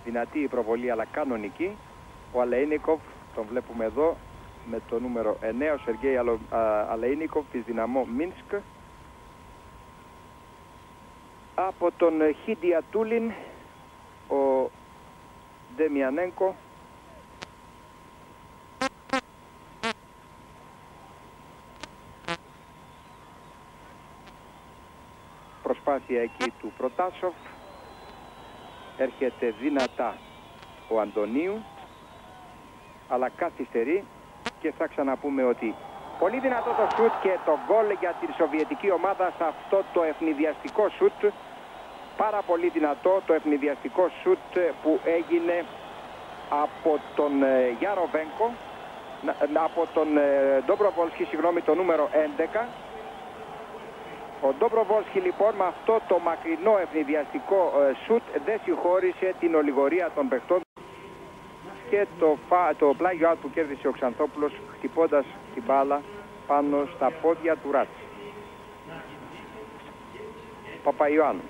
Δυνατή η προβολή αλλά κανονική. Ο Αλεΐνικοφ, τον βλέπουμε εδώ με το νούμερο 9, ο Σεργέη Αλεΐνικοφ της Δυναμό Μίνσκ. Από τον Χιντιατούλιν, ο Ντεμιανένκο. Προσπάθεια εκεί του Προτάσοφ. Έρχεται δυνατά ο Αντωνίου, αλλά καθυστερεί και θα ξαναπούμε ότι πολύ δυνατό το σουτ και το γκολ για τη σοβιετική ομάδα σε αυτό το ευνηδιαστικό σουτ. Πάρα πολύ δυνατό το ευνηδιαστικό σουτ που έγινε από τον Γιαροβένκο, από τον Ντόμπροβολσκι, συγγνώμη, το νούμερο 11. Ο Ντόμπροβολσκι λοιπόν με αυτό το μακρινό ευνηδιαστικό σουτ δεν συγχώρησε την ολιγορία των παιχτών και το πλάγιο out που κέρδισε ο Ξανθόπουλος χτυπώντας την μπάλα πάνω στα πόδια του Ράτση. Παπαϊωάννου,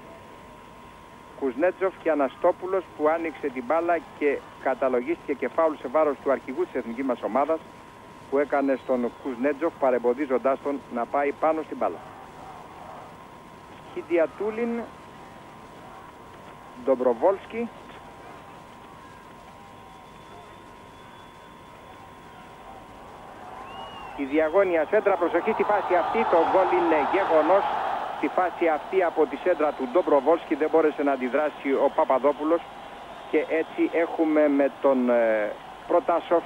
Κουζνέτζοφ και Αναστόπουλος που άνοιξε την μπάλα και καταλογίστηκε και φάουλ σε βάρος του αρχηγού της εθνικής μας ομάδας που έκανε στον Κουζνέτζοφ παρεμποδίζοντάς τον να πάει πάνω στην μπάλα. Χιντιατούλιν, Ντομπροβόλσκι. Η διαγώνια σέντρα, προσοχή στη φάση αυτή, το γκολ είναι γεγονός. Στη φάση αυτή από τη σέντρα του Ντομπροβόλσκι δεν μπόρεσε να αντιδράσει ο Παπαδόπουλος και έτσι έχουμε με τον Προτάσοφ,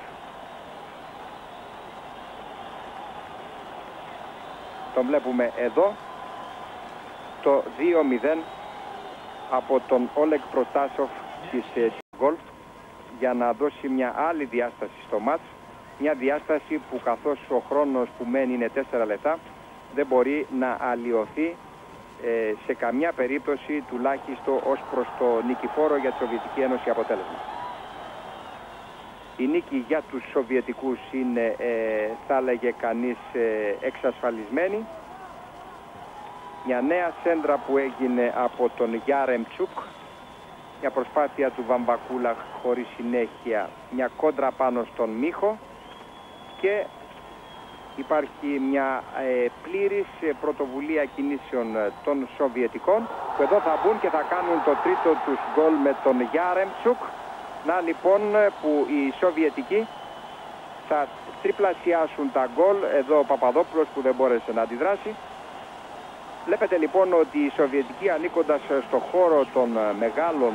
τον βλέπουμε εδώ, το 2-0 από τον Όλεκ Προτάσοφ της Γκολφ για να δώσει μια άλλη διάσταση στο μάτς. Μια διάσταση που καθώς ο χρόνος που μένει είναι 4 λεπτά δεν μπορεί να αλλοιωθεί σε καμιά περίπτωση, τουλάχιστον ως προς το νικηφόρο για τη Σοβιετική Ένωση αποτέλεσμα. Η νίκη για τους Σοβιετικούς είναι θα έλεγε κανείς εξασφαλισμένη. Μια νέα σέντρα που έγινε από τον Γιάρεμτσουκ, μια προσπάθεια του Βαμβακούλαχ χωρίς συνέχεια, μια κόντρα πάνω στον Μίχο και υπάρχει μια πλήρης πρωτοβουλία κινήσεων των Σοβιετικών που εδώ θα μπουν και θα κάνουν το τρίτο τους γκολ με τον Γιάρεμτσουκ. Να λοιπόν που οι Σοβιετικοί θα τριπλασιάσουν τα γκολ, εδώ ο Παπαδόπουλος που δεν μπόρεσε να αντιδράσει. Βλέπετε λοιπόν ότι οι Σοβιετικοί ανήκοντας στο χώρο των μεγάλων